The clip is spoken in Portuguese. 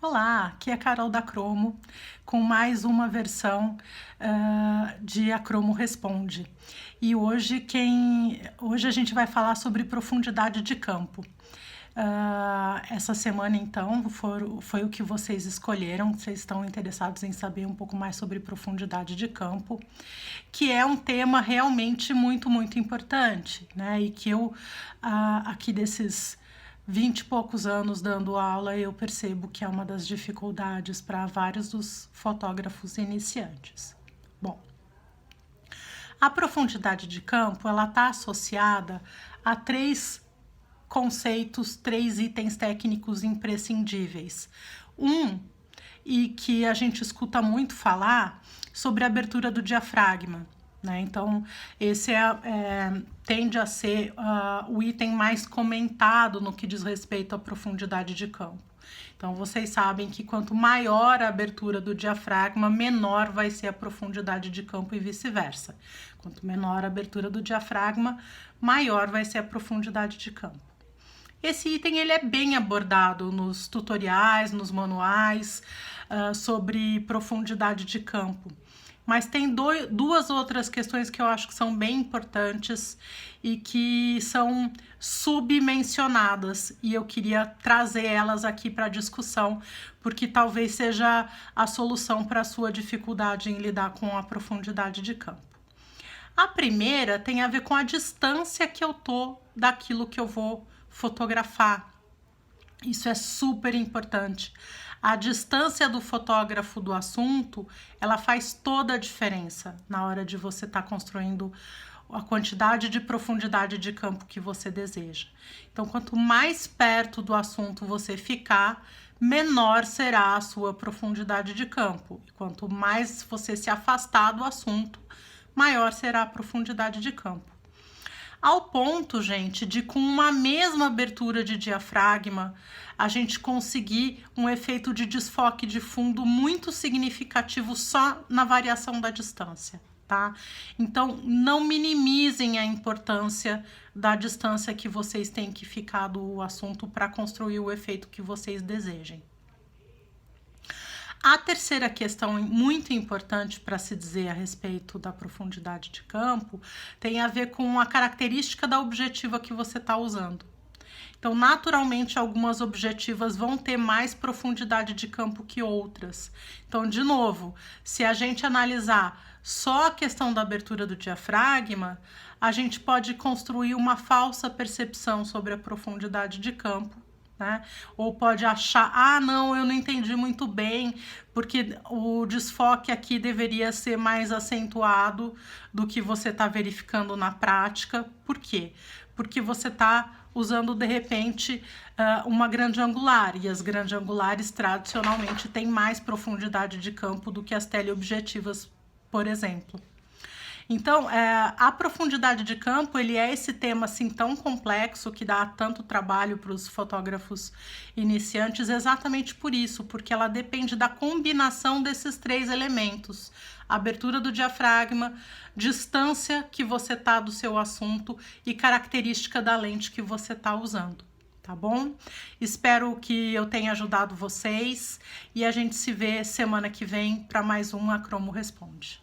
Olá, aqui é a Carol da Cromo com mais uma versão de A Cromo Responde. E hoje a gente vai falar sobre profundidade de campo. Essa semana, então, foi o que vocês escolheram. Vocês estão interessados em saber um pouco mais sobre profundidade de campo, que é um tema realmente muito, muito importante, né? E que eu, aqui desses 20 e poucos anos dando aula, eu percebo que é uma das dificuldades para vários dos fotógrafos iniciantes. Bom, a profundidade de campo, ela está associada a três conceitos, três itens técnicos imprescindíveis. E que a gente escuta muito falar sobre a abertura do diafragma. Né? Então, esse tende a ser o item mais comentado no que diz respeito à profundidade de campo. Então, vocês sabem que quanto maior a abertura do diafragma, menor vai ser a profundidade de campo e vice-versa. Quanto menor a abertura do diafragma, maior vai ser a profundidade de campo. Esse item ele é bem abordado nos tutoriais, nos manuais sobre profundidade de campo. Mas tem duas outras questões que eu acho que são bem importantes e que são submencionadas, e eu queria trazer elas aqui para discussão, porque talvez seja a solução para a sua dificuldade em lidar com a profundidade de campo. A primeira tem a ver com a distância que eu tô daquilo que eu vou fotografar. Isso é super importante. A distância do fotógrafo do assunto, ela faz toda a diferença na hora de você estar construindo a quantidade de profundidade de campo que você deseja. Então, quanto mais perto do assunto você ficar, menor será a sua profundidade de campo. E quanto mais você se afastar do assunto, maior será a profundidade de campo. Ao ponto, gente, de com uma mesma abertura de diafragma, a gente conseguir um efeito de desfoque de fundo muito significativo só na variação da distância, tá? Então, não minimizem a importância da distância que vocês têm que ficar do assunto para construir o efeito que vocês desejem. A terceira questão muito importante para se dizer a respeito da profundidade de campo tem a ver com a característica da objetiva que você está usando. Então, naturalmente, algumas objetivas vão ter mais profundidade de campo que outras. Então, de novo, se a gente analisar só a questão da abertura do diafragma, a gente pode construir uma falsa percepção sobre a profundidade de campo. Né? Ou pode achar, não, eu não entendi muito bem, porque o desfoque aqui deveria ser mais acentuado do que você está verificando na prática. Por quê? Porque você está usando, de repente, uma grande angular, e as grandes angulares tradicionalmente têm mais profundidade de campo do que as teleobjetivas, por exemplo. Então, a profundidade de campo, ele é esse tema assim tão complexo que dá tanto trabalho para os fotógrafos iniciantes exatamente por isso, porque ela depende da combinação desses três elementos: abertura do diafragma, distância que você tá do seu assunto e característica da lente que você tá usando. Tá bom? Espero que eu tenha ajudado vocês e a gente se vê semana que vem para mais um A Cromo Responde.